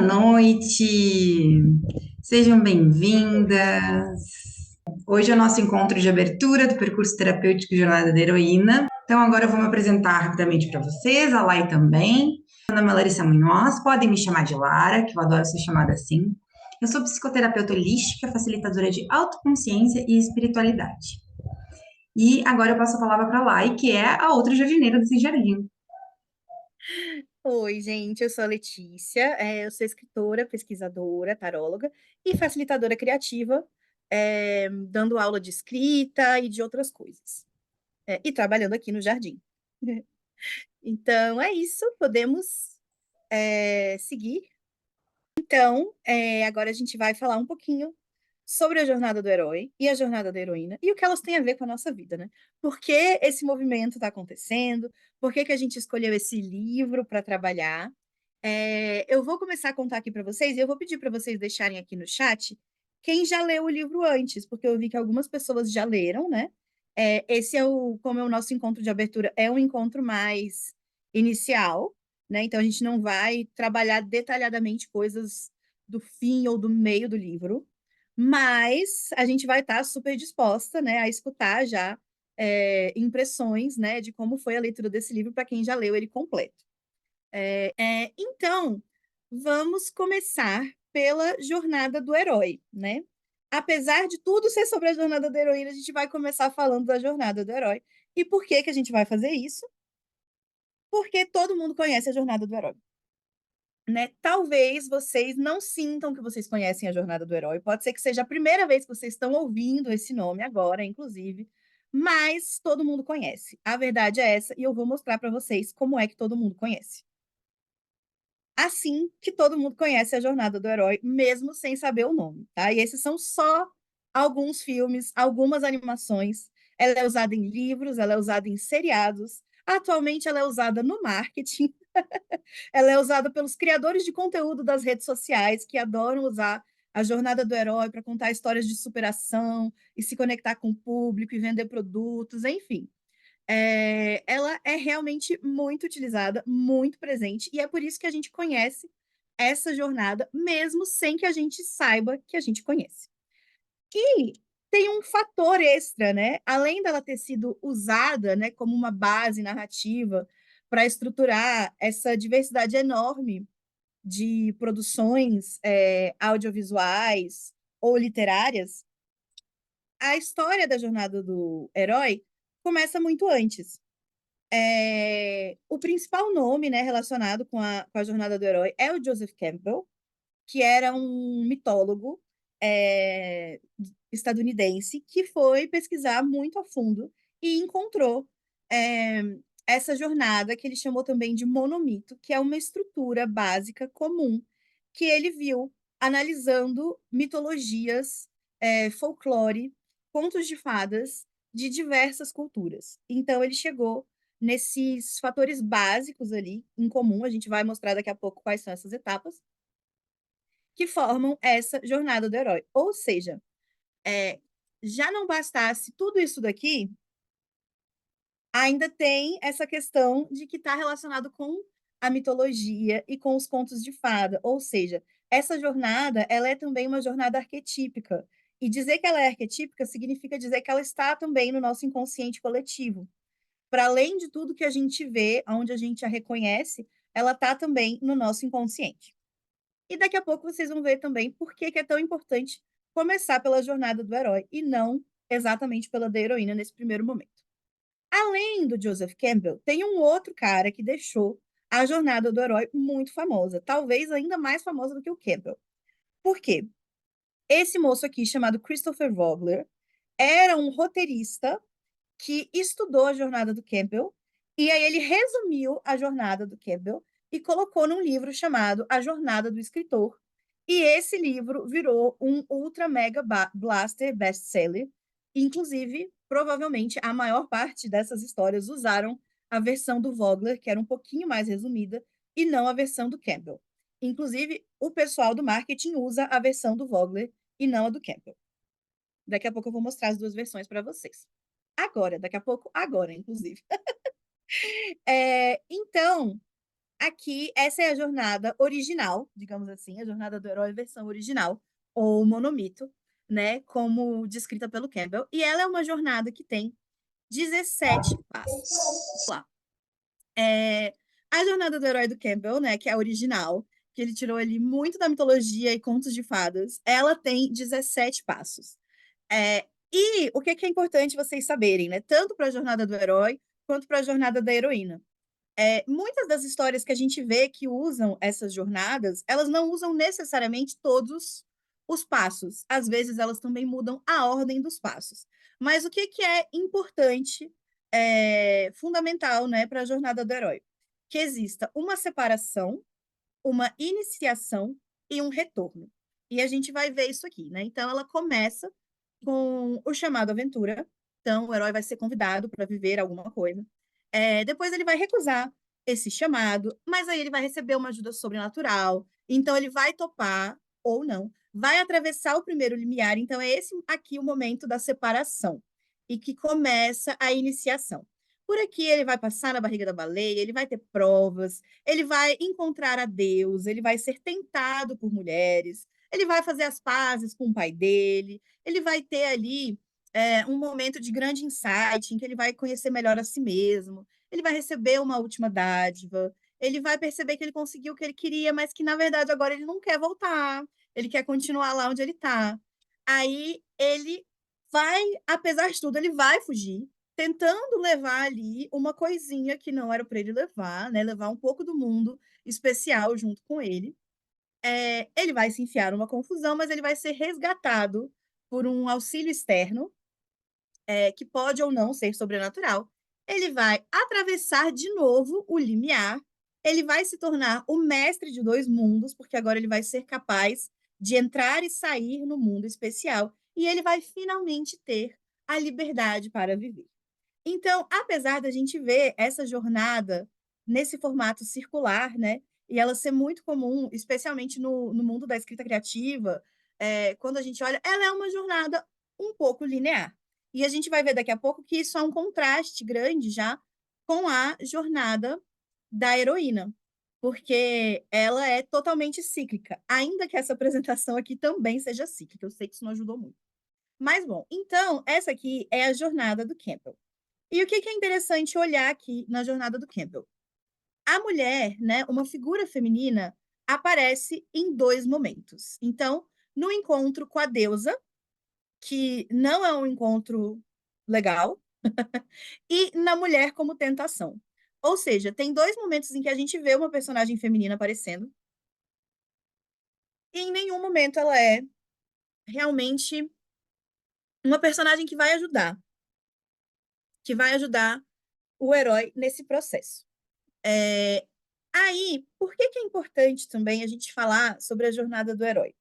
noite, sejam bem-vindas. Hoje é o nosso encontro de abertura do percurso terapêutico Jornada da Heroína. Então, agora eu vou me apresentar rapidamente para vocês, a Lai também. Meu nome é Larissa Munhoz, podem me chamar de Lara, que eu adoro ser chamada assim. Eu sou psicoterapeuta holística, facilitadora de autoconsciência e espiritualidade. E agora eu passo a palavra para a Lai, que é a outra jardineira desse jardim. Oi, gente, eu sou a Letícia, eu sou escritora, pesquisadora, taróloga e facilitadora criativa, dando aula de escrita e de outras coisas, e trabalhando aqui no jardim. Então, é isso, podemos seguir. Então, agora a gente vai falar um pouquinho sobre a jornada do herói e a jornada da heroína e o que elas têm a ver com a nossa vida, né? Por que esse movimento está acontecendo? Por que que a gente escolheu esse livro para trabalhar? Eu vou começar a contar aqui para vocês e eu vou pedir para vocês deixarem aqui no chat quem já leu o livro antes, porque eu vi que algumas pessoas já leram, né? Esse é como é o nosso encontro de abertura, é um encontro mais inicial, né? Então a gente não vai trabalhar detalhadamente coisas do fim ou do meio do livro, mas a gente vai estar super disposta, né, a escutar já impressões, né, de como foi a leitura desse livro para quem já leu ele completo. Então, vamos começar pela jornada do herói, né? Apesar de tudo ser sobre a jornada da heroína, a gente vai começar falando da jornada do herói. E por que que a gente vai fazer isso? Porque todo mundo conhece a jornada do herói, né? Talvez vocês não sintam que vocês conhecem a jornada do herói. Pode ser que seja a primeira vez que vocês estão ouvindo esse nome agora, inclusive, mas todo mundo conhece. A verdade é essa, e eu vou mostrar para vocês como é que todo mundo conhece. Assim que todo mundo conhece a jornada do herói, mesmo sem saber o nome, tá? E esses são só alguns filmes, algumas animações. Ela é usada em livros, ela é usada em seriados. Atualmente, ela é usada no marketing. Ela é usada pelos criadores de conteúdo das redes sociais, que adoram usar a jornada do herói para contar histórias de superação e se conectar com o público e vender produtos, enfim. Ela é realmente muito utilizada, muito presente, e é por isso que a gente conhece essa jornada, mesmo sem que a gente saiba que a gente conhece. E tem um fator extra, né? Além dela ter sido usada, né, como uma base narrativa para estruturar essa diversidade enorme de produções audiovisuais ou literárias, a história da jornada do herói começa muito antes. O principal nome, né, relacionado com a jornada do herói é o Joseph Campbell, que era um mitólogo é, estadunidense que foi pesquisar muito a fundo e encontrou é, essa jornada que ele chamou também de monomito, que é uma estrutura básica comum que ele viu analisando mitologias, folclore, contos de fadas de diversas culturas. Então ele chegou nesses fatores básicos ali em comum, a gente vai mostrar daqui a pouco quais são essas etapas, que formam essa jornada do herói. Ou seja, é, já não bastasse tudo isso daqui, ainda tem essa questão de que está relacionado com a mitologia e com os contos de fada. Ou seja, essa jornada ela é também uma jornada arquetípica. E dizer que ela é arquetípica significa dizer que ela está também no nosso inconsciente coletivo. Para além de tudo que a gente vê, onde a gente a reconhece, ela está também no nosso inconsciente. E daqui a pouco vocês vão ver também por que que é tão importante começar pela jornada do herói e não exatamente pela da heroína nesse primeiro momento. Além do Joseph Campbell, tem um outro cara que deixou a jornada do herói muito famosa, talvez ainda mais famosa do que o Campbell. Por quê? Esse moço aqui, chamado Christopher Vogler, era um roteirista que estudou a jornada do Campbell, e aí ele resumiu a jornada do Campbell e colocou num livro chamado A Jornada do Escritor. E esse livro virou um ultra mega blaster best-seller. Inclusive, provavelmente, a maior parte dessas histórias usaram a versão do Vogler, que era um pouquinho mais resumida, e não a versão do Campbell. Inclusive, o pessoal do marketing usa a versão do Vogler e não a do Campbell. Daqui a pouco eu vou mostrar as duas versões para vocês. Agora, daqui a pouco, agora, inclusive. Então, Aqui, essa é a jornada original, digamos assim, a jornada do herói versão original, ou monomito, né? Como descrita pelo Campbell. E ela é uma jornada que tem 17 passos. Lá. É, a jornada do herói do Campbell, né? Que é a original, que ele tirou ali muito da mitologia e contos de fadas, ela tem 17 passos. E o que é importante vocês saberem, né? Tanto para a jornada do herói quanto para a jornada da heroína. Muitas das histórias que a gente vê que usam essas jornadas, elas não usam necessariamente todos os passos. Às vezes, elas também mudam a ordem dos passos. Mas o que é importante, fundamental, né, para a jornada do herói? Que exista uma separação, uma iniciação e um retorno. E a gente vai ver isso aqui, né? Então, ela começa com o chamado aventura. Então, o herói vai ser convidado para viver alguma coisa. Depois, ele vai recusar esse chamado, mas aí ele vai receber uma ajuda sobrenatural. Então, ele vai topar ou não. Vai atravessar o primeiro limiar. Então, é esse aqui o momento da separação e que começa a iniciação. Por aqui, ele vai passar na barriga da baleia, ele vai ter provas, ele vai encontrar a Deus, ele vai ser tentado por mulheres, ele vai fazer as pazes com o pai dele, ele vai ter ali um momento de grande insight, em que ele vai conhecer melhor a si mesmo, ele vai receber uma última dádiva, ele vai perceber que ele conseguiu o que ele queria, mas que, na verdade, agora ele não quer voltar, ele quer continuar lá onde ele está. Aí ele vai, apesar de tudo, ele vai fugir, tentando levar ali uma coisinha que não era para ele levar, né? Levar um pouco do mundo especial junto com ele. Ele vai se enfiar numa confusão, mas ele vai ser resgatado por um auxílio externo, que pode ou não ser sobrenatural. Ele vai atravessar de novo o limiar, ele vai se tornar o mestre de dois mundos, porque agora ele vai ser capaz de entrar e sair no mundo especial, e ele vai finalmente ter a liberdade para viver. Então, apesar da gente ver essa jornada nesse formato circular, né, e ela ser muito comum, especialmente no mundo da escrita criativa, quando a gente olha, ela é uma jornada um pouco linear. E a gente vai ver daqui a pouco que isso é um contraste grande já com a jornada da heroína, porque ela é totalmente cíclica, ainda que essa apresentação aqui também seja cíclica. Eu sei que isso não ajudou muito. Mas, bom, então, essa aqui é a jornada do Campbell. E o que é interessante olhar aqui na jornada do Campbell? A mulher, né, uma figura feminina, aparece em dois momentos. Então, no encontro com a deusa, que não é um encontro legal, e na mulher como tentação. Ou seja, tem dois momentos em que a gente vê uma personagem feminina aparecendo, e em nenhum momento ela é realmente uma personagem que vai ajudar o herói nesse processo. Aí, por que é importante também a gente falar sobre a jornada do herói?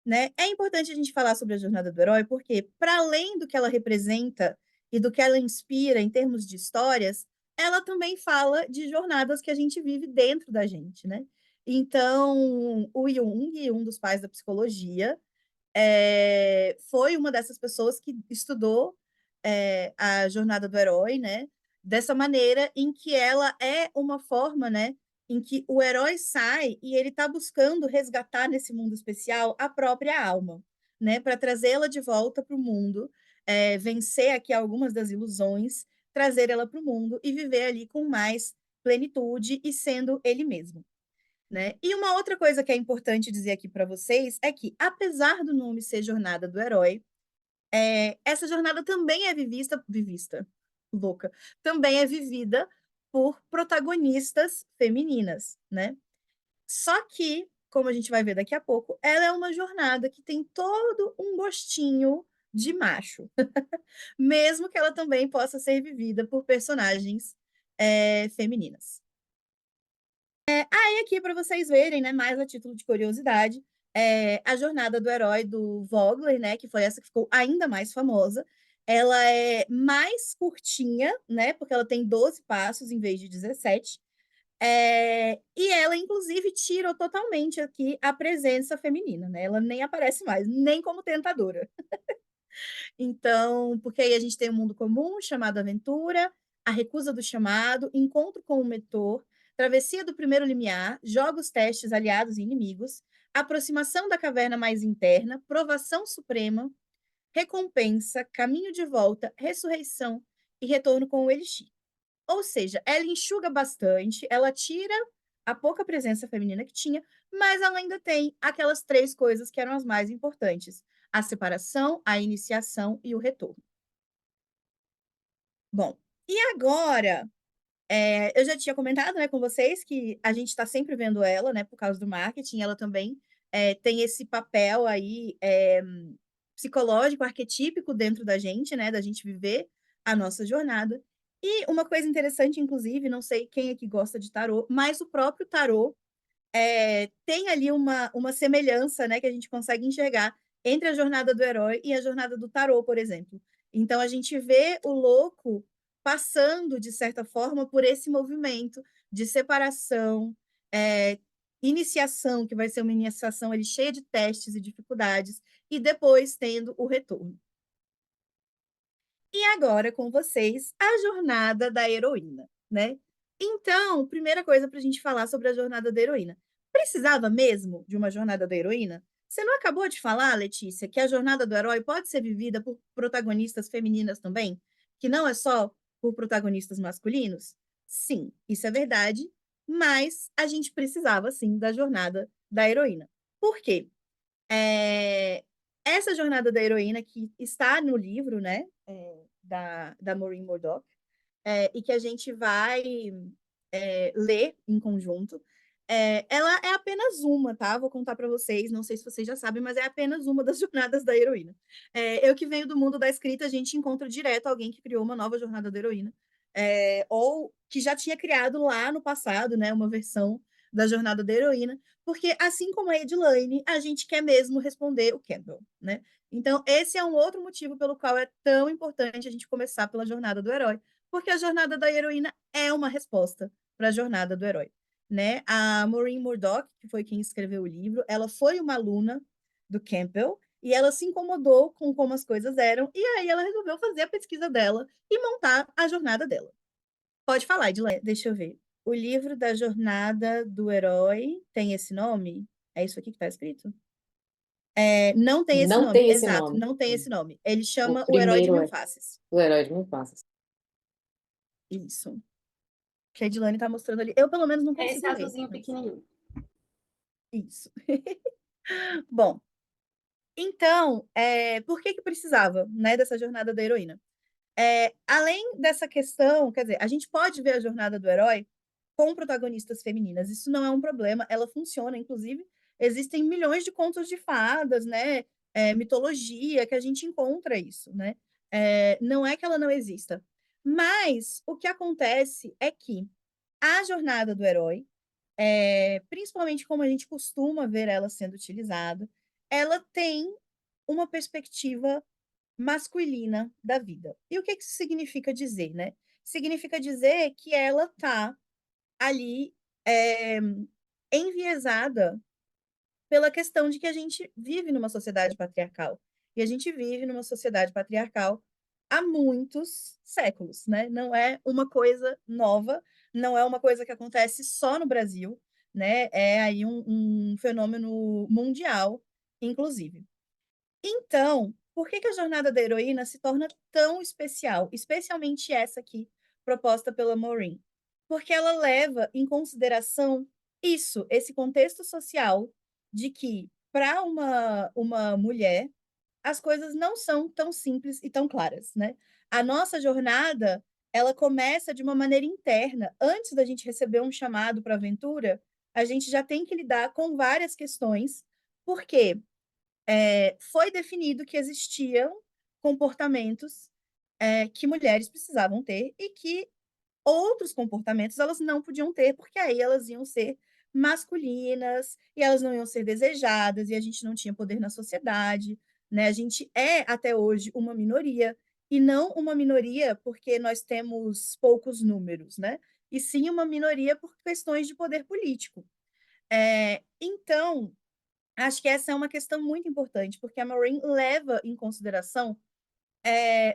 Né? É importante a gente falar sobre a jornada do herói porque, para além do que ela representa e do que ela inspira em termos de histórias, ela também fala de jornadas que a gente vive dentro da gente, né? Então, o Jung, um dos pais da psicologia, foi uma dessas pessoas que estudou a jornada do herói, né? Dessa maneira em que ela é uma forma, né? Em que o herói sai e ele está buscando resgatar nesse mundo especial a própria alma, né? Para trazê-la de volta para o mundo, vencer aqui algumas das ilusões, trazer ela para o mundo e viver ali com mais plenitude e sendo ele mesmo. Né? E uma outra coisa que é importante dizer aqui para vocês é que, apesar do nome ser Jornada do Herói, essa jornada também é louca, também é vivida por protagonistas femininas, né? Só que, como a gente vai ver daqui a pouco, ela é uma jornada que tem todo um gostinho de macho, mesmo que ela também possa ser vivida por personagens femininas. Aí aqui para vocês verem, né, mais a título de curiosidade, a jornada do herói do Vogler, né, que foi essa que ficou ainda mais famosa. Ela é mais curtinha, né, porque ela tem 12 passos em vez de 17. E ela, inclusive, tira totalmente aqui a presença feminina, né? Ela nem aparece mais, nem como tentadora. Então, porque aí a gente tem um mundo comum chamado aventura, a recusa do chamado, encontro com o mentor, travessia do primeiro limiar, jogos, testes, aliados e inimigos, aproximação da caverna mais interna, provação suprema, recompensa, caminho de volta, ressurreição e retorno com o Elixir. Ou seja, ela enxuga bastante, ela tira a pouca presença feminina que tinha, mas ela ainda tem aquelas 3 coisas que eram as mais importantes: a separação, a iniciação e o retorno. Bom, e agora, eu já tinha comentado, né, com vocês que a gente está sempre vendo ela, né, por causa do marketing, ela também tem esse papel aí psicológico, arquetípico dentro da gente, né, da gente viver a nossa jornada. E uma coisa interessante, inclusive, não sei quem aqui gosta de tarô, mas o próprio tarô tem ali uma semelhança, né, que a gente consegue enxergar entre a jornada do herói e a jornada do tarô, por exemplo. Então, a gente vê o louco passando, de certa forma, por esse movimento de separação, iniciação, que vai ser uma iniciação ali cheia de testes e dificuldades, e depois tendo o retorno. E agora com vocês, a jornada da heroína, né? Então, primeira coisa para a gente falar sobre a jornada da heroína. Precisava mesmo de uma jornada da heroína? Você não acabou de falar, Letícia, que a jornada do herói pode ser vivida por protagonistas femininas também? Que não é só por protagonistas masculinos? Sim, isso é verdade, mas a gente precisava, sim, da jornada da heroína. Por quê? Essa jornada da heroína que está no livro, né, da Maureen Murdoch, e que a gente vai ler em conjunto, ela é apenas uma, tá? Vou contar para vocês, não sei se vocês já sabem, mas é apenas uma das jornadas da heroína. Eu que venho do mundo da escrita, a gente encontra direto alguém que criou uma nova jornada da heroína, ou que já tinha criado lá no passado, né, uma versão da jornada da heroína, porque assim como a Edilane, a gente quer mesmo responder o Campbell, né? Então, esse é um outro motivo pelo qual é tão importante a gente começar pela jornada do herói, porque a jornada da heroína é uma resposta para a jornada do herói, né? A Maureen Murdoch, que foi quem escreveu o livro, ela foi uma aluna do Campbell e ela se incomodou com como as coisas eram e aí ela resolveu fazer a pesquisa dela e montar a jornada dela. Pode falar, Edilene, deixa eu ver. O livro da jornada do herói tem esse nome? É isso aqui que está escrito? Não tem esse Não nome, tem esse exato, nome. não tem esse nome. Ele O chama O Herói de primeiro Mil é Faces. O Herói de Mil Faces. Isso. Que a Edilane está mostrando ali. Eu, pelo menos, não É esse consigo ler. azulzinho pequenininho. Isso. Bom, então, por que precisava, né, dessa jornada da heroína? Além dessa questão, quer dizer, a gente pode ver a jornada do herói com protagonistas femininas. Isso não é um problema, ela funciona. Inclusive, existem milhões de contos de fadas, né? Mitologia, que a gente encontra isso, né? Não é que ela não exista. Mas o que acontece é que a jornada do herói, principalmente como a gente costuma ver ela sendo utilizada, ela tem uma perspectiva masculina da vida. E o que isso significa dizer, né? Significa dizer que ela está ali enviesada pela questão de que a gente vive numa sociedade patriarcal. E a gente vive numa sociedade patriarcal há muitos séculos, né? Não é uma coisa nova, não é uma coisa que acontece só no Brasil, né? É aí um fenômeno mundial, inclusive. Então, por que a jornada da heroína se torna tão especial, especialmente essa aqui, proposta pela Maureen? Porque ela leva em consideração isso, esse contexto social de que, para uma mulher, as coisas não são tão simples e tão claras, né? A nossa jornada, ela começa de uma maneira interna. Antes da gente receber um chamado para aventura, a gente já tem que lidar com várias questões, porque foi definido que existiam comportamentos que mulheres precisavam ter e que outros comportamentos elas não podiam ter, porque aí elas iam ser masculinas e elas não iam ser desejadas e a gente não tinha poder na sociedade, né? A gente é até hoje uma minoria e não uma minoria porque nós temos poucos números, né? E sim uma minoria por questões de poder político. Então, acho que essa é uma questão muito importante, porque a Maureen leva em consideração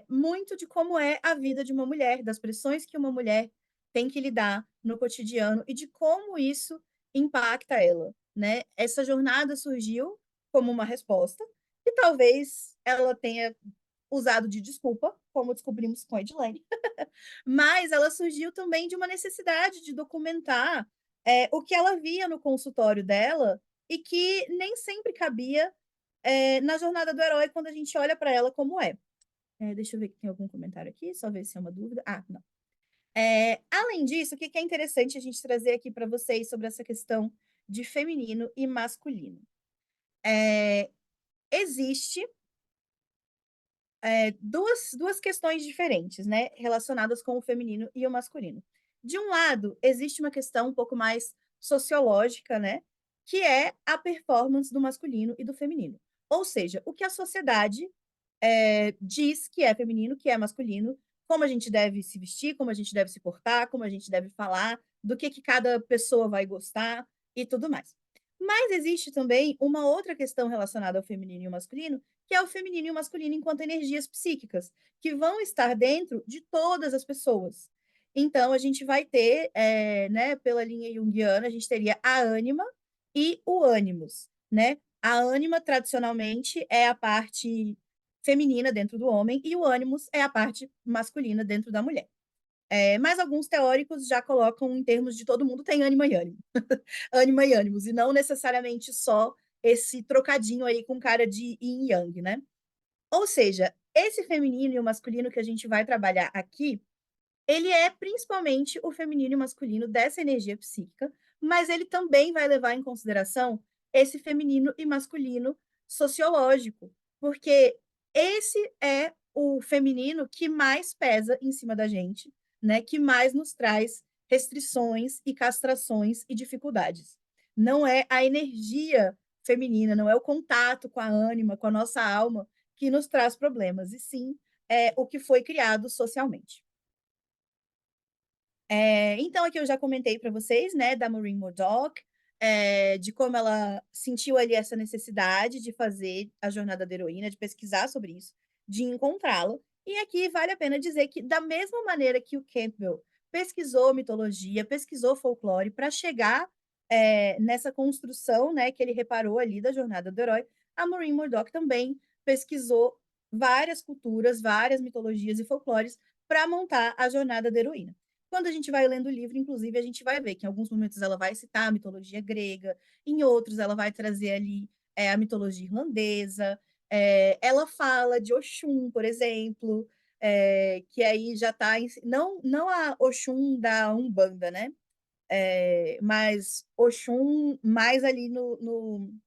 muito de como é a vida de uma mulher, das pressões que uma mulher tem que lidar no cotidiano e de como isso impacta ela, né? Essa jornada surgiu como uma resposta e talvez ela tenha usado de desculpa, como descobrimos com a Edilene, mas ela surgiu também de uma necessidade de documentar o que ela via no consultório dela e que nem sempre cabia na jornada do herói quando a gente olha para ela como é. Deixa eu ver se tem algum comentário aqui, só ver se é uma dúvida. Ah, não. Além disso, o que é interessante a gente trazer aqui para vocês sobre essa questão de feminino e masculino? Existe duas questões diferentes, né, relacionadas com o feminino e o masculino. De um lado, existe uma questão um pouco mais sociológica, né, que é a performance do masculino e do feminino. Ou seja, o que a sociedade diz que é feminino, que é masculino, como a gente deve se vestir, como a gente deve se portar, como a gente deve falar, do que cada pessoa vai gostar e tudo mais. Mas existe também uma outra questão relacionada ao feminino e ao masculino, que é o feminino e o masculino enquanto energias psíquicas, que vão estar dentro de todas as pessoas. Então, a gente vai ter, né, pela linha junguiana, a gente teria a ânima e o ânimos, né? A ânima, tradicionalmente, é a parte feminina dentro do homem e o ânimos é a parte masculina dentro da mulher. Mas alguns teóricos já colocam em termos de todo mundo tem ânima e ânimo. Ânima e ânimos, e não necessariamente só esse trocadinho aí com cara de yin e yang, né? Ou seja, esse feminino e o masculino que a gente vai trabalhar aqui, ele é principalmente o feminino e o masculino dessa energia psíquica, mas ele também vai levar em consideração esse feminino e masculino sociológico, porque esse é o feminino que mais pesa em cima da gente, né? Que mais nos traz restrições e castrações e dificuldades. Não é a energia feminina, não é o contato com a ânima, com a nossa alma que nos traz problemas, e sim é o que foi criado socialmente. Então, aqui eu já comentei para vocês, né, da Maureen Murdoch, de como ela sentiu ali essa necessidade de fazer a jornada da heroína, de pesquisar sobre isso, de encontrá-la. E aqui vale a pena dizer que, da mesma maneira que o Campbell pesquisou mitologia, pesquisou folclore para chegar nessa construção, né, que ele reparou ali da jornada do herói, a Maureen Murdoch também pesquisou várias culturas, várias mitologias e folclores para montar a jornada da heroína. Quando a gente vai lendo o livro, inclusive, a gente vai ver que em alguns momentos ela vai citar a mitologia grega, em outros ela vai trazer ali a mitologia irlandesa, ela fala de Oxum, por exemplo, que aí já está não a Oxum da Umbanda, né? Mas Oxum mais ali no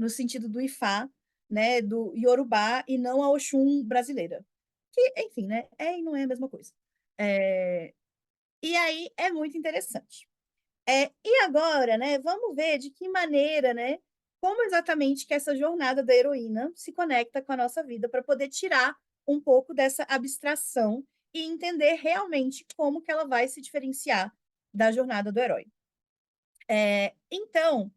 sentido do Ifá, né? Do Yorubá, e não a Oxum brasileira. Que, enfim, né? E não é a mesma coisa. E aí é muito interessante. E agora, né, vamos ver de que maneira, né, como exatamente que essa jornada da heroína se conecta com a nossa vida para poder tirar um pouco dessa abstração e entender realmente como que ela vai se diferenciar da jornada do herói. Então,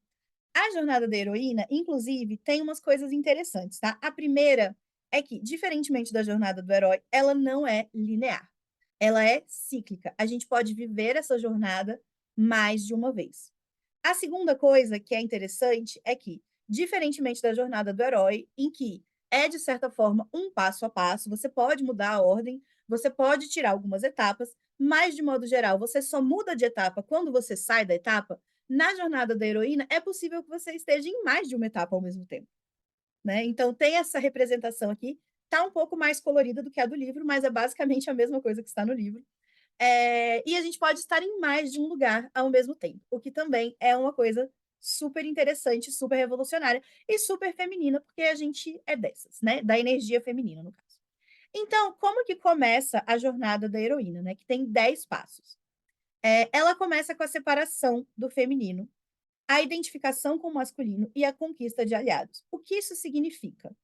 a jornada da heroína, inclusive, tem umas coisas interessantes, tá? A primeira é que, diferentemente da jornada do herói, ela não é linear. Ela é cíclica. A gente pode viver essa jornada mais de uma vez. A segunda coisa que é interessante é que, diferentemente da jornada do herói, em que é, de certa forma, um passo a passo, você pode mudar a ordem, você pode tirar algumas etapas, mas, de modo geral, você só muda de etapa quando você sai da etapa. Na jornada da heroína, é possível que você esteja em mais de uma etapa ao mesmo tempo, né? Então, tem essa representação aqui, está um pouco mais colorida do que a do livro, mas é basicamente a mesma coisa que está no livro. E a gente pode estar em mais de um lugar ao mesmo tempo, o que também é uma coisa super interessante, super revolucionária e super feminina, porque a gente é dessas, né? Da energia feminina, no caso. Então, como que começa a jornada da heroína, né? Que tem 10 passos. Ela começa com a separação do feminino, a identificação com o masculino e a conquista de aliados. O que isso significa?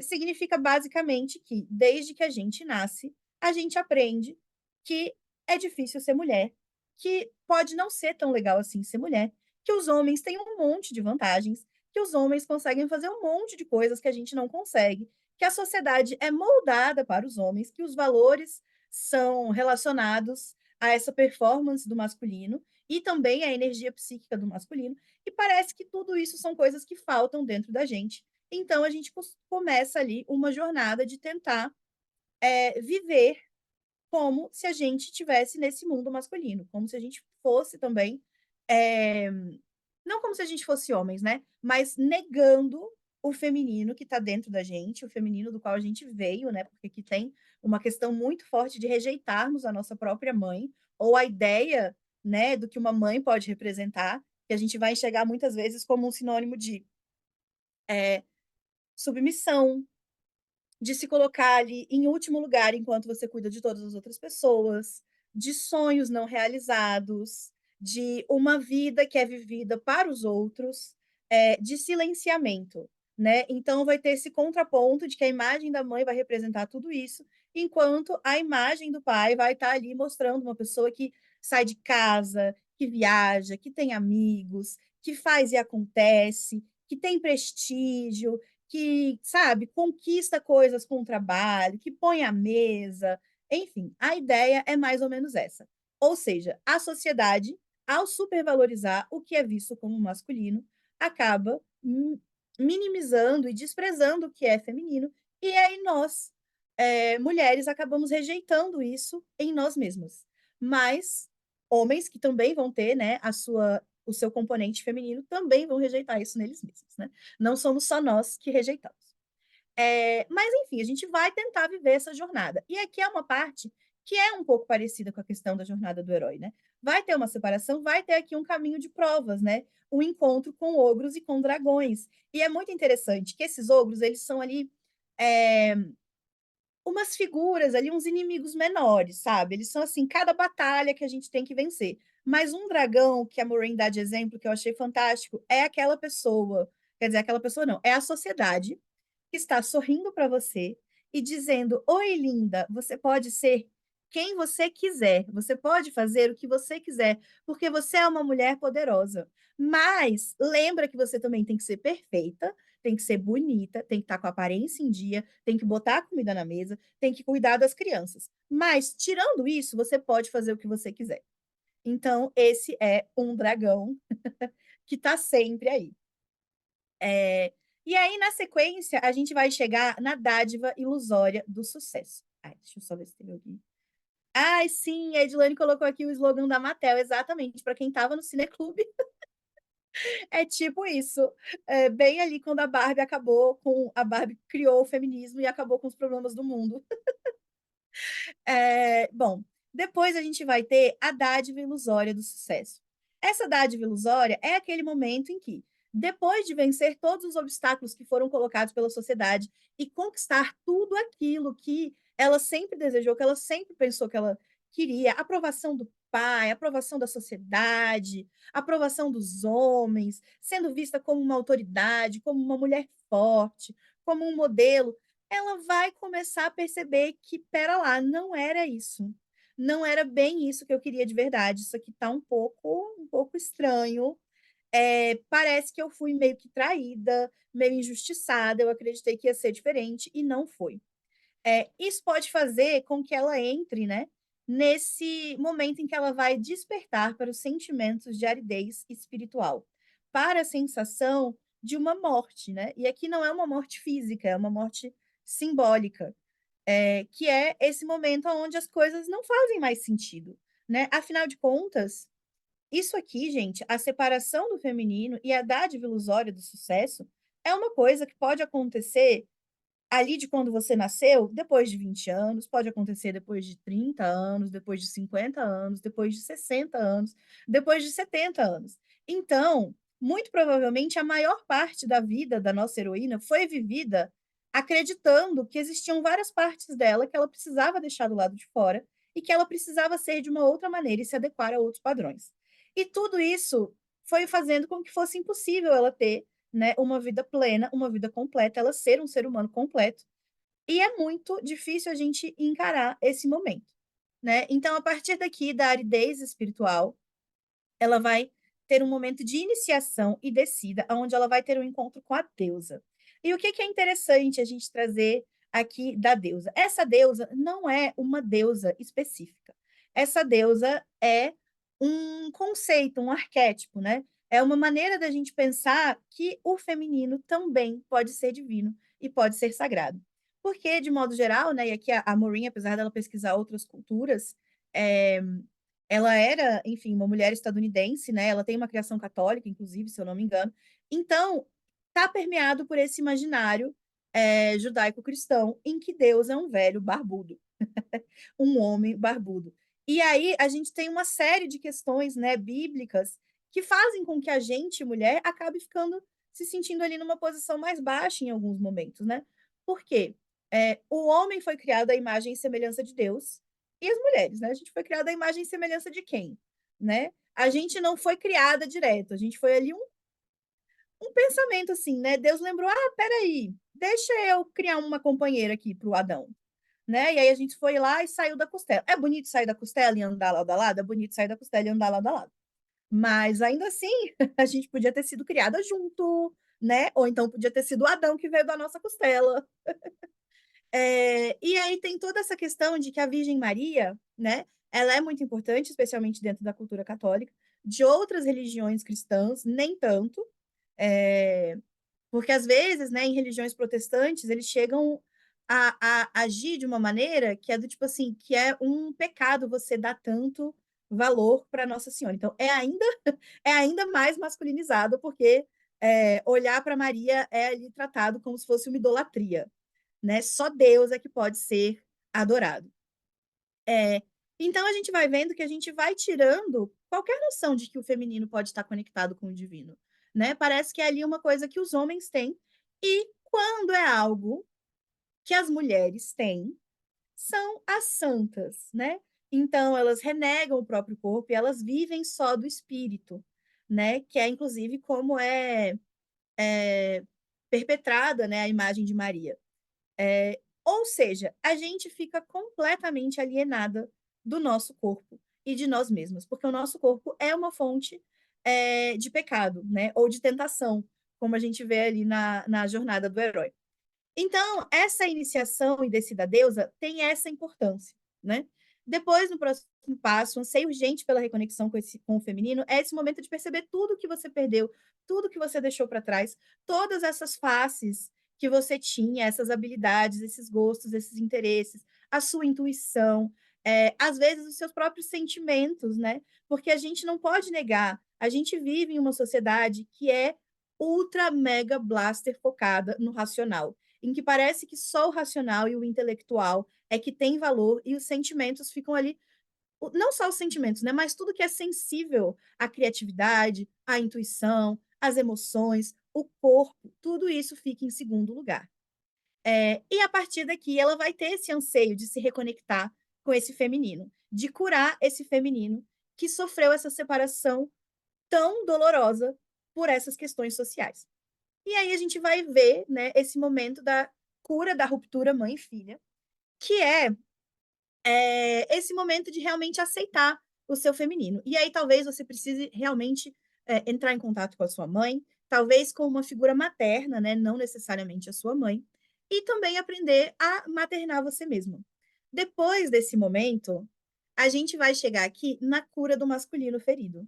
Significa basicamente que, desde que a gente nasce, a gente aprende que é difícil ser mulher, que pode não ser tão legal assim ser mulher, que os homens têm um monte de vantagens, que os homens conseguem fazer um monte de coisas que a gente não consegue, que a sociedade é moldada para os homens, que os valores são relacionados a essa performance do masculino e também a energia psíquica do masculino, e parece que tudo isso são coisas que faltam dentro da gente. Então a gente começa ali uma jornada de tentar viver como se a gente estivesse nesse mundo masculino, como se a gente fosse também, eh, não como se a gente fosse homens, né, mas negando o feminino que está dentro da gente, o feminino do qual a gente veio, né, porque aqui tem uma questão muito forte de rejeitarmos a nossa própria mãe, ou a ideia, né, do que uma mãe pode representar, que a gente vai enxergar muitas vezes como um sinônimo de, submissão, de se colocar ali em último lugar enquanto você cuida de todas as outras pessoas, de sonhos não realizados, de uma vida que é vivida para os outros, de silenciamento, né. Então vai ter esse contraponto de que a imagem da mãe vai representar tudo isso, enquanto a imagem do pai vai estar ali mostrando uma pessoa que sai de casa, que viaja, que tem amigos, que faz e acontece, que tem prestígio, que, sabe, conquista coisas com o trabalho, que põe à mesa, enfim, a ideia é mais ou menos essa. Ou seja, a sociedade, ao supervalorizar o que é visto como masculino, acaba minimizando e desprezando o que é feminino, e aí nós, mulheres, acabamos rejeitando isso em nós mesmas. Mas homens que também vão ter, né, o seu componente feminino, também vão rejeitar isso neles mesmos, né. Não somos só nós que rejeitamos. Mas enfim, a gente vai tentar viver essa jornada. E aqui é uma parte que é um pouco parecida com a questão da jornada do herói, né. Vai ter uma separação, vai ter aqui um caminho de provas, né, o encontro com ogros e com dragões. E é muito interessante que esses ogros, eles são ali, eh, umas figuras ali, uns inimigos menores, sabe. Eles são, assim, cada batalha que a gente tem que vencer. Mas um dragão, que a Moraine dá de exemplo, que eu achei fantástico, é aquela pessoa, quer dizer, aquela pessoa não, é a sociedade que está sorrindo para você e dizendo: "Oi, linda, você pode ser quem você quiser, você pode fazer o que você quiser, porque você é uma mulher poderosa. Mas lembra que você também tem que ser perfeita, tem que ser bonita, tem que estar com a aparência em dia, tem que botar a comida na mesa, tem que cuidar das crianças. Mas tirando isso, você pode fazer o que você quiser". Então esse é um dragão que está sempre aí. Eh, e aí, na sequência, a gente vai chegar na dádiva ilusória do sucesso. Ai, deixa eu só ver se tem alguém. Ai, sim, a Edilane colocou aqui o slogan da Mattel, exatamente, para quem estava no cineclube, é tipo isso. Bem ali quando a Barbie criou o feminismo e acabou com os problemas do mundo. Bom, depois a gente vai ter a dádiva ilusória do sucesso. Essa dádiva ilusória é aquele momento em que, depois de vencer todos os obstáculos que foram colocados pela sociedade e conquistar tudo aquilo que ela sempre desejou, que ela sempre pensou que ela queria, aprovação do pai, aprovação da sociedade, aprovação dos homens, sendo vista como uma autoridade, como uma mulher forte, como um modelo, ela vai começar a perceber que, "Espera lá, não era isso. Não era bem isso que eu queria de verdade. Isso aqui tá um pouco estranho. Parece que eu fui meio que traída, meio injustiçada, eu acreditei que ia ser diferente e não foi". Isso pode fazer com que ela entre, né, nesse momento em que ela vai despertar para os sentimentos de aridez espiritual, para a sensação de uma morte, né. E aqui não é uma morte física, é uma morte simbólica, que é esse momento onde as coisas não fazem mais sentido, né. Afinal de contas, isso aqui, gente, a separação do feminino e a dádiva ilusória do sucesso, é uma coisa que pode acontecer ali de quando você nasceu, depois de 20 anos, pode acontecer depois de 30 anos, depois de 50 anos, depois de 60 anos, depois de 70 anos. Então, muito provavelmente, a maior parte da vida da nossa heroína foi vivida acreditando que existiam várias partes dela que ela precisava deixar do lado de fora e que ela precisava ser de uma outra maneira e se adequar a outros padrões. E tudo isso foi fazendo com que fosse impossível ela ter, né, uma vida plena, uma vida completa, ela ser um ser humano completo, e é muito difícil a gente encarar esse momento, né. Então, a partir daqui da aridez espiritual, ela vai ter um momento de iniciação e descida, aonde ela vai ter um encontro com a deusa. E o que que é interessante a gente trazer aqui da deusa? Essa deusa não é uma deusa específica, essa deusa é um conceito, um arquétipo, né? É uma maneira da gente pensar que o feminino também pode ser divino e pode ser sagrado. Porque, de modo geral, né, e aqui a Maureen, apesar dela pesquisar outras culturas, é, ela era, enfim, uma mulher estadunidense, né? Ela tem uma criação católica, inclusive, se eu não me engano. Então, está permeado por esse imaginário judaico-cristão em que Deus é um velho barbudo, um homem barbudo. E aí a gente tem uma série de questões, né, bíblicas que fazem com que a gente, mulher, acabe ficando se sentindo ali numa posição mais baixa em alguns momentos, né? Por quê? O homem foi criado à imagem e semelhança de Deus, e as mulheres, né? A gente foi criada à imagem e semelhança de quem? Né? A gente não foi criada direto, a gente foi ali um pensamento assim, né? Deus lembrou: ah, peraí, deixa eu criar uma companheira aqui para o Adão, né? E aí a gente foi lá e saiu da costela. É bonito sair da costela e andar lado a lado? É bonito sair da costela e andar lado a lado. Mas ainda assim, a gente podia ter sido criada junto, né? Ou então podia ter sido o Adão que veio da nossa costela. E aí tem toda essa questão de que a Virgem Maria, né? Ela é muito importante, especialmente dentro da cultura católica. De outras religiões cristãs, nem tanto. É, porque às vezes, né, em religiões protestantes, eles chegam a agir de uma maneira que é do tipo assim, que é um pecado você dar tanto valor para Nossa Senhora. Então, é ainda mais masculinizado, porque olhar para Maria é ali tratado como se fosse uma idolatria, né? Só Deus é que pode ser adorado. É, então a gente vai vendo que a gente vai tirando qualquer noção de que o feminino pode estar conectado com o divino, né? Parece que é ali uma coisa que os homens têm, e quando é algo que as mulheres têm, são as santas, né? Então elas renegam o próprio corpo e elas vivem só do espírito, né? Que é inclusive como é perpetrada, né, a imagem de Maria. Ou seja, a gente fica completamente alienada do nosso corpo e de nós mesmas, porque o nosso corpo é uma fonte de pecado, né? Ou de tentação, como a gente vê ali na jornada do herói. Então, essa iniciação e descida da deusa tem essa importância, né? Depois, no próximo passo, um anseio urgente pela reconexão com o feminino é esse momento de perceber tudo que você perdeu, tudo que você deixou para trás, todas essas faces que você tinha, essas habilidades, esses gostos, esses interesses, a sua intuição, às vezes os seus próprios sentimentos, né? Porque a gente não pode negar, a gente vive em uma sociedade que é ultra mega blaster focada no racional, em que parece que só o racional e o intelectual é que tem valor e os sentimentos ficam ali, não só os sentimentos, né, mas tudo que é sensível à criatividade, à intuição, às emoções, o corpo, tudo isso fica em segundo lugar. E a partir daqui ela vai ter esse anseio de se reconectar com esse feminino, de curar esse feminino que sofreu essa separação tão dolorosa por essas questões sociais. E aí a gente vai ver, né, esse momento da cura da ruptura mãe e filha, que esse momento de realmente aceitar o seu feminino. E aí talvez você precise realmente entrar em contato com a sua mãe, talvez com uma figura materna, né, não necessariamente a sua mãe, e também aprender a maternar você mesmo. Depois desse momento, a gente vai chegar aqui na cura do masculino ferido,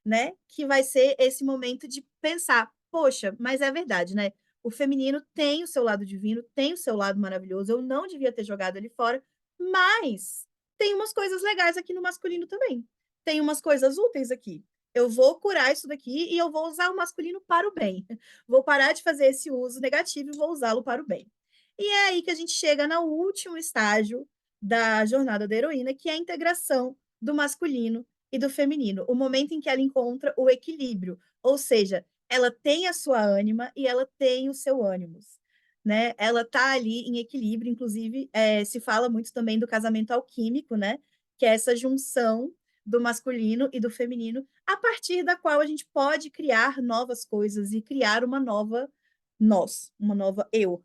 né? Que vai ser esse momento de pensar, poxa, mas é verdade, né? O feminino tem o seu lado divino, tem o seu lado maravilhoso. Eu não devia ter jogado ele fora, mas tem umas coisas legais aqui no masculino também. Tem umas coisas úteis aqui. Eu vou curar isso daqui e eu vou usar o masculino para o bem. Vou parar de fazer esse uso negativo e vou usá-lo para o bem. E é aí que a gente chega no último estágio da jornada da heroína, que é a integração do masculino e do feminino, o momento em que ela encontra o equilíbrio, ou seja, ela tem a sua ânima e ela tem o seu ânimos, né? Ela tá ali em equilíbrio, inclusive se fala muito também do casamento alquímico, né? Que é essa junção do masculino e do feminino, a partir da qual a gente pode criar novas coisas e criar uma nova nós, uma nova eu.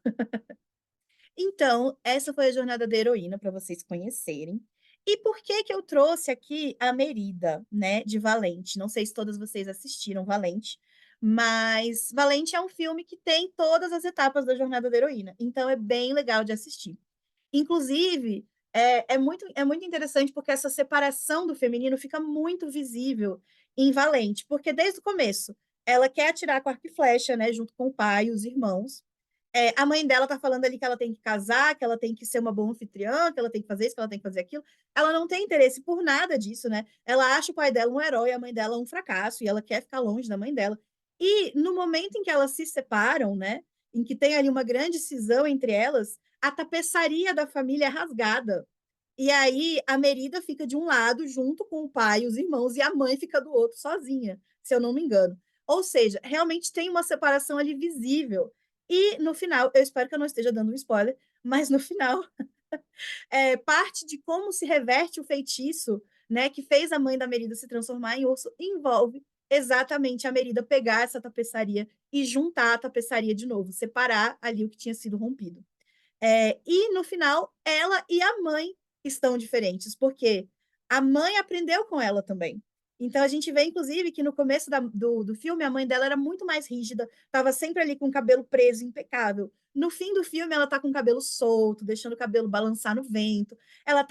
Então, essa foi a jornada da heroína para vocês conhecerem. E por que que eu trouxe aqui a Merida, né, de Valente? Não sei se todas vocês assistiram Valente, mas Valente é um filme que tem todas as etapas da jornada da heroína, então é bem legal de assistir. Inclusive, É muito interessante porque essa separação do feminino fica muito visível em Valente, porque desde o começo ela quer atirar com arco e flecha, né, junto com o pai e os irmãos. A mãe dela tá falando ali que ela tem que casar, que ela tem que ser uma boa anfitriã, que ela tem que fazer isso, que ela tem que fazer aquilo. Ela não tem interesse por nada disso, né? Ela acha o pai dela um herói, a mãe dela um fracasso, e ela quer ficar longe da mãe dela. E no momento em que elas se separam, né, em que tem ali uma grande cisão entre elas, a tapeçaria da família é rasgada. E aí a Merida fica de um lado, junto com o pai e os irmãos, e a mãe fica do outro, sozinha, se eu não me engano. Ou seja, realmente tem uma separação ali visível. E no final, eu espero que eu não esteja dando um spoiler, mas no final, parte de como se reverte o feitiço, né, que fez a mãe da Merida se transformar em urso, envolve exatamente a Merida pegar essa tapeçaria e juntar a tapeçaria de novo, separar ali o que tinha sido rompido. E no final, ela e a mãe estão diferentes, porque a mãe aprendeu com ela também. Então a gente vê, inclusive, que no começo do filme a mãe dela era muito mais rígida, estava sempre ali com o cabelo preso, impecável. No fim do filme, ela tá com o cabelo solto, deixando o cabelo balançar no vento. Ela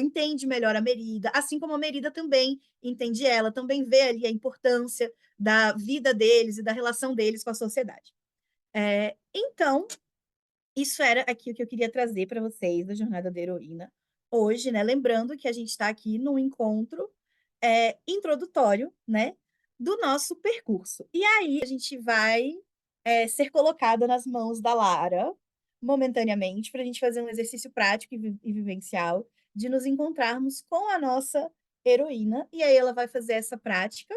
entende melhor a Merida, assim como a Merida também entende ela, também vê ali a importância da vida deles e da relação deles com a sociedade. Então, isso era aqui o que eu queria trazer para vocês da Jornada da Heroína hoje, né? Lembrando que a gente está aqui num encontro introdutório, né, do nosso percurso. E aí a gente vai ser colocada nas mãos da Lara, momentaneamente, para a gente fazer um exercício prático e vivencial de nos encontrarmos com a nossa heroína. E aí ela vai fazer essa prática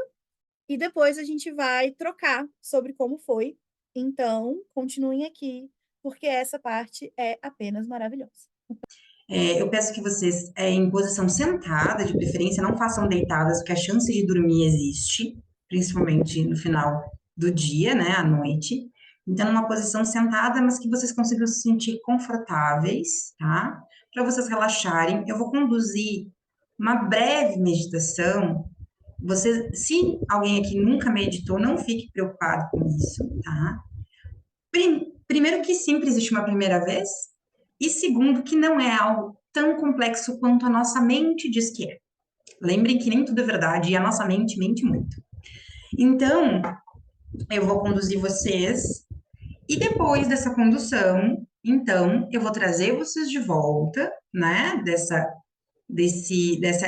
e depois a gente vai trocar sobre como foi. Então, continuem aqui, porque essa parte é apenas maravilhosa. Eu peço que vocês, em posição sentada, de preferência, não façam deitadas, porque a chance de dormir existe, principalmente no final do dia, né, à noite. Então, numa posição sentada, mas que vocês consigam se sentir confortáveis, tá? Para vocês relaxarem. Eu vou conduzir uma breve meditação. Você, se alguém aqui nunca meditou, não fique preocupado com isso, tá? Primeiro que sempre existe uma primeira vez, e segundo que não é algo tão complexo quanto a nossa mente diz que é. Lembrem que nem tudo é verdade e a nossa mente mente muito. Então, eu vou conduzir vocês e depois dessa condução, então, eu vou trazer vocês de volta, né, dessa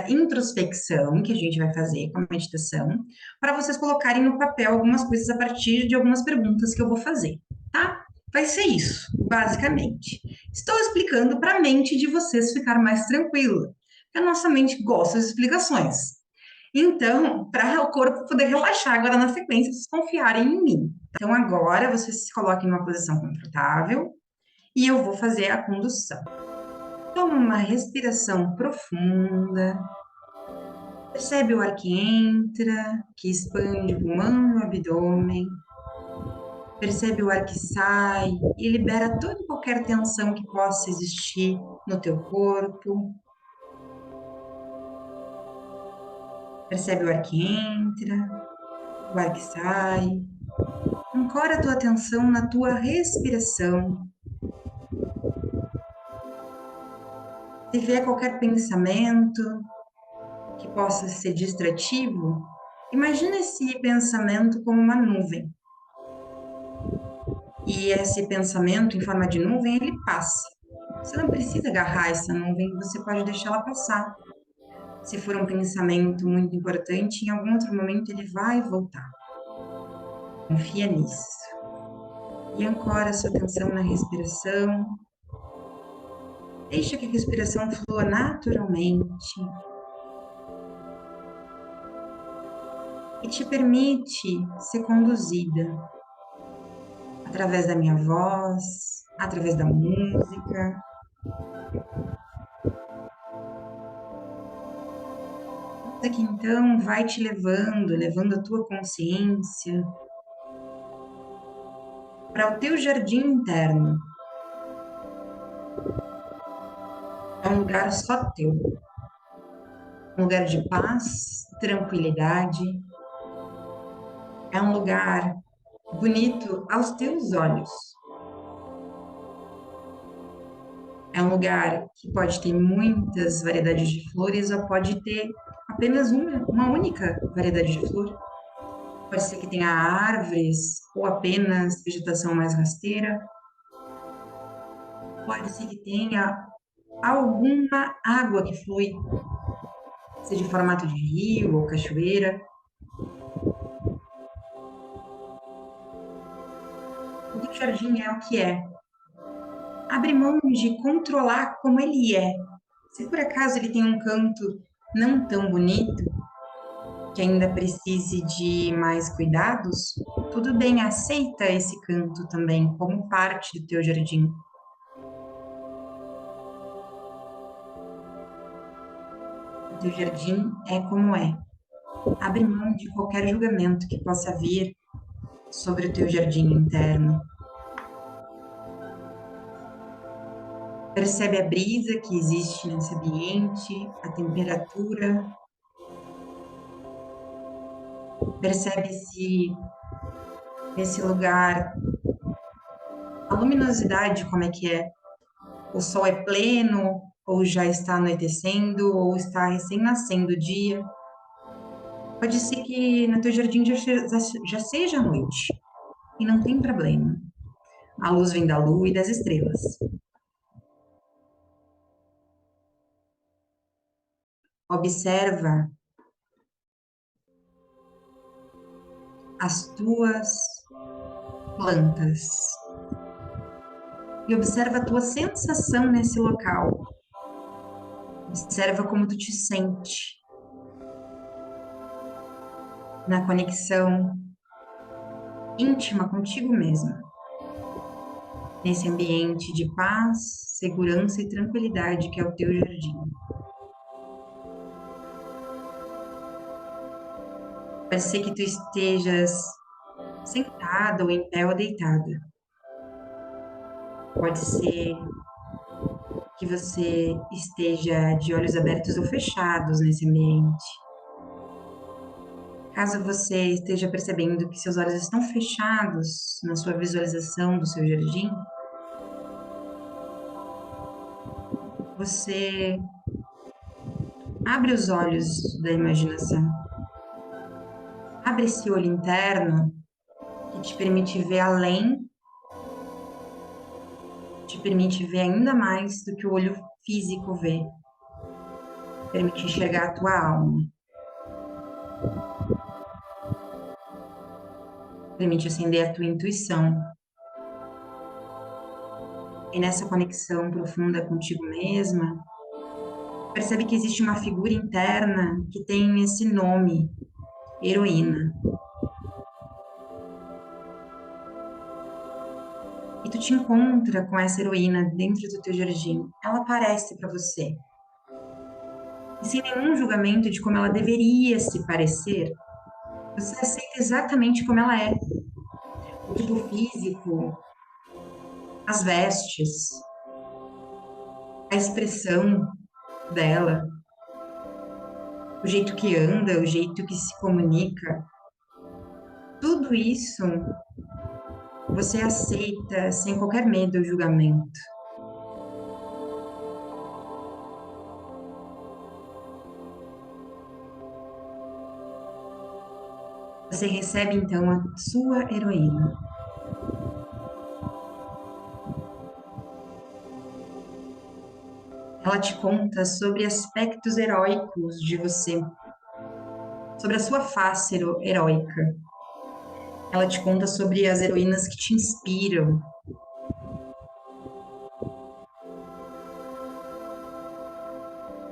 introspecção que a gente vai fazer com a meditação, para vocês colocarem no papel algumas coisas a partir de algumas perguntas que eu vou fazer, tá? Vai ser isso, basicamente. Estou explicando para a mente de vocês ficar mais tranquila, porque a nossa mente gosta de explicações. Então, para o corpo poder relaxar agora na sequência, vocês confiarem em mim. Então, agora vocês se coloquem numa posição confortável e eu vou fazer a condução. Toma uma respiração profunda. Percebe o ar que entra, que expande o pulmão e o abdômen. Percebe o ar que sai e libera toda e qualquer tensão que possa existir no teu corpo. Percebe o ar que entra, o ar que sai. Ancora a tua atenção na tua respiração. Se vier qualquer pensamento que possa ser distrativo, imagina esse pensamento como uma nuvem. E esse pensamento em forma de nuvem, ele passa. Você não precisa agarrar essa nuvem, você pode deixá-la passar. Se for um pensamento muito importante, em algum outro momento ele vai voltar. Confia nisso. E ancora sua atenção na respiração. Deixa que a respiração flua naturalmente. E te permite ser conduzida através da minha voz, através da música. Que então vai te levando a tua consciência para o teu jardim interno. É um lugar só teu. Um lugar de paz, tranquilidade. É um lugar bonito aos teus olhos. É um lugar que pode ter muitas variedades de flores ou pode ter apenas uma única variedade de flor. Pode ser que tenha árvores ou apenas vegetação mais rasteira. Pode ser que tenha alguma água que flui, seja em formato de rio ou cachoeira. O teu jardim é o que é. Abre mão de controlar como ele é. Se por acaso ele tem um canto não tão bonito, que ainda precise de mais cuidados, tudo bem, aceita esse canto também como parte do teu jardim. O teu jardim é como é. Abre mão de qualquer julgamento que possa vir sobre o teu jardim interno. Percebe a brisa que existe nesse ambiente, a temperatura. Percebe se esse lugar, a luminosidade, como é que é? O sol é pleno, ou já está anoitecendo, ou está recém-nascendo o dia. Pode ser que no teu jardim já seja noite, e não tem problema. A luz vem da lua e das estrelas. Observa as tuas plantas e observa a tua sensação nesse local. Observa como tu te sente na conexão íntima contigo mesma, nesse ambiente de paz, segurança e tranquilidade que é o teu jardim. Pode ser que tu estejas sentada ou em pé ou deitada. Pode ser que você esteja de olhos abertos ou fechados nesse ambiente. Caso você esteja percebendo que seus olhos estão fechados na sua visualização do seu jardim, você abre os olhos da imaginação. Abre esse olho interno que te permite ver além, te permite ver ainda mais do que o olho físico vê. Permite enxergar a tua alma. Permite acender a tua intuição. E nessa conexão profunda contigo mesma, percebe que existe uma figura interna que tem esse nome, heroína. E tu te encontra com essa heroína dentro do teu jardim. Ela aparece para você. E sem nenhum julgamento de como ela deveria se parecer, você aceita exatamente como ela é. O tipo físico, as vestes, a expressão dela, o jeito que anda, o jeito que se comunica. Tudo isso você aceita sem qualquer medo ou julgamento. Você recebe então a sua heroína. Ela te conta sobre aspectos heróicos de você, sobre a sua face heróica. Ela te conta sobre as heroínas que te inspiram.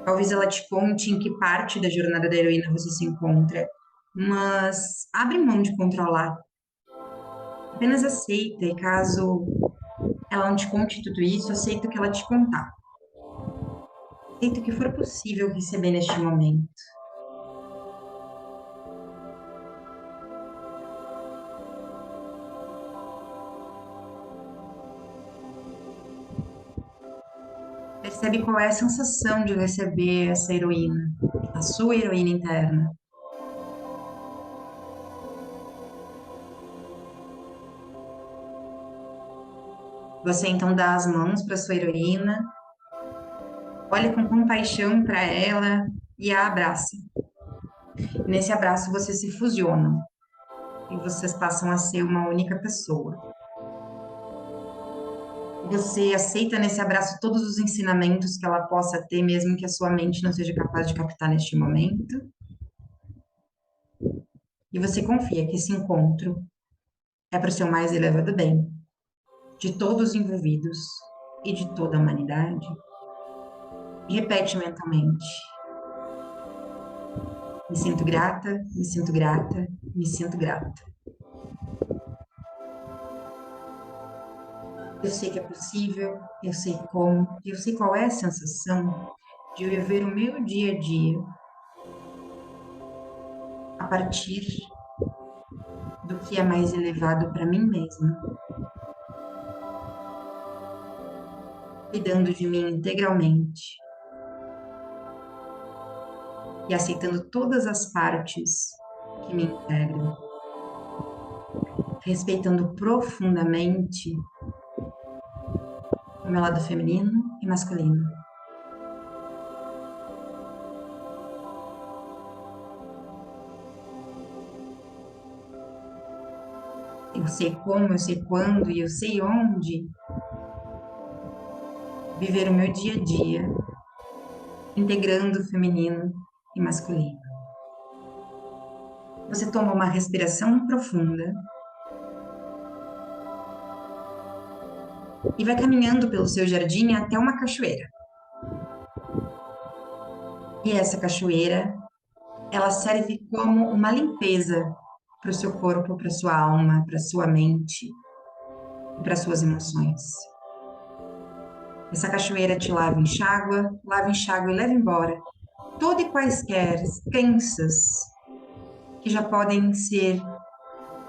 Talvez ela te conte em que parte da jornada da heroína você se encontra, mas abre mão de controlar. Apenas aceita, e caso ela não te conte tudo isso, aceita o que ela te contar. Aceita o que for possível receber neste momento. Percebe qual é a sensação de receber essa heroína, a sua heroína interna. Você então dá as mãos para sua heroína Olhe com compaixão para ela e a abraça. Nesse abraço vocês se fusionam e vocês passam a ser uma única pessoa. Você aceita nesse abraço todos os ensinamentos que ela possa ter, mesmo que a sua mente não seja capaz de captar neste momento. E você confia que esse encontro é para o seu mais elevado bem, de todos os envolvidos e de toda a humanidade. E repete mentalmente: me sinto grata, me sinto grata, me sinto grata. Eu sei que é possível, eu sei como, eu sei qual é a sensação de viver o meu dia a dia a partir do que é mais elevado para mim mesma, cuidando de mim integralmente e aceitando todas as partes que me integram, respeitando profundamente o meu lado feminino e masculino. Eu sei como, eu sei quando e eu sei onde viver o meu dia a dia, integrando o feminino e masculino. Você toma uma respiração profunda e vai caminhando pelo seu jardim até uma cachoeira. E essa cachoeira, ela serve como uma limpeza para o seu corpo, para a sua alma, para a sua mente e para as suas emoções. Essa cachoeira te lava, enxágua e leva embora todo e quaisquer crenças que já podem ser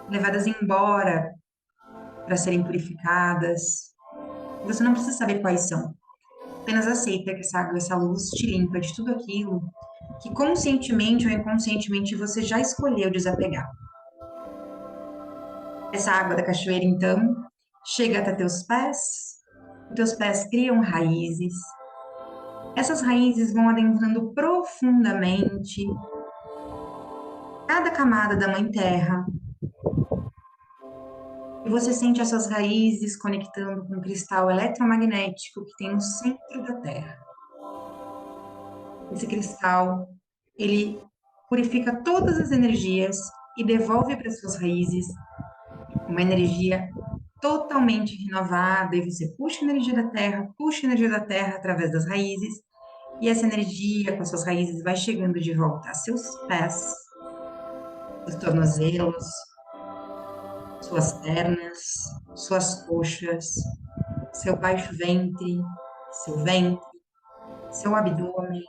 levadas embora para serem purificadas. Você não precisa saber quais são. Apenas aceita que essa água, essa luz te limpa de tudo aquilo que conscientemente ou inconscientemente você já escolheu desapegar. Essa água da cachoeira, então, chega até teus pés, os teus pés criam raízes. Essas raízes vão adentrando profundamente cada camada da Mãe Terra. E você sente essas raízes conectando com o cristal eletromagnético que tem no centro da Terra. Esse cristal, ele purifica todas as energias e devolve para suas raízes uma energia totalmente renovada. E você puxa a energia da Terra através das raízes, e essa energia com as suas raízes vai chegando de volta a seus pés, seus tornozelos, suas pernas, suas coxas, seu baixo ventre, seu abdômen,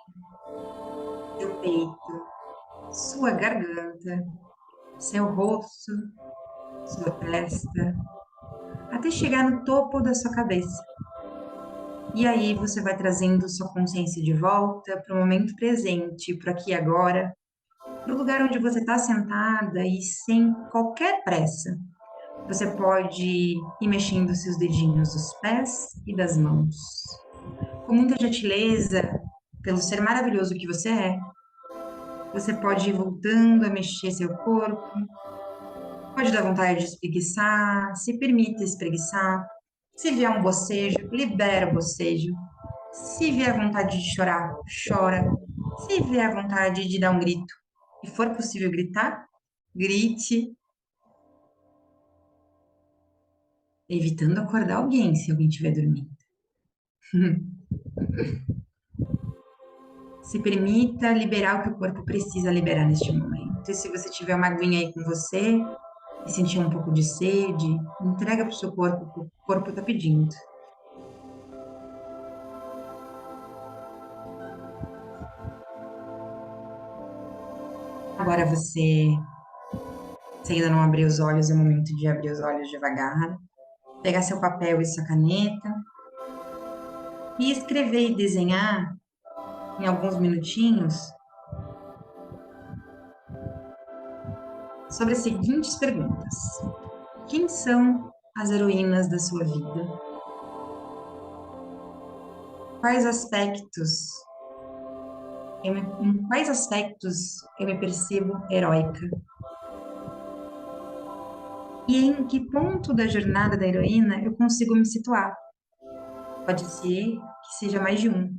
seu peito, sua garganta, seu rosto, sua testa, até chegar no topo da sua cabeça. E aí você vai trazendo sua consciência de volta para o momento presente, para aqui e agora, para o lugar onde você está sentada e sem qualquer pressa. Você pode ir mexendo seus dedinhos dos pés e das mãos. Com muita gentileza, pelo ser maravilhoso que você é, você pode ir voltando a mexer seu corpo, pode dar vontade de espreguiçar, se permita espreguiçar. Se vier um bocejo, libera o bocejo. Se vier vontade de chorar, chora. Se vier vontade de dar um grito e for possível gritar, grite, evitando acordar alguém se alguém estiver dormindo. Se permita liberar o que o corpo precisa liberar neste momento. E se você tiver uma aguinha aí com você e sentir um pouco de sede, entrega para o seu corpo, o corpo está pedindo. Agora você ainda não abriu os olhos, é o momento de abrir os olhos devagar. Pegar seu papel e sua caneta e escrever e desenhar em alguns minutinhos sobre as seguintes perguntas. Quem são as heroínas da sua vida? quais aspectos em quais aspectos eu me percebo heróica? E em que ponto da jornada da heroína eu consigo me situar? Pode ser que seja mais de um.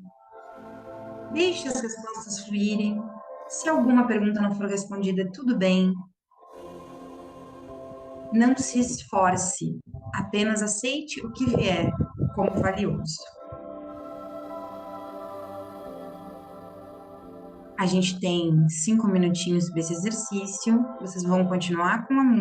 Deixe as respostas fluírem. Se alguma pergunta não for respondida, tudo bem. Não se esforce. Apenas aceite o que vier como valioso. A gente tem 5 minutinhos desse exercício. Vocês vão continuar com a música.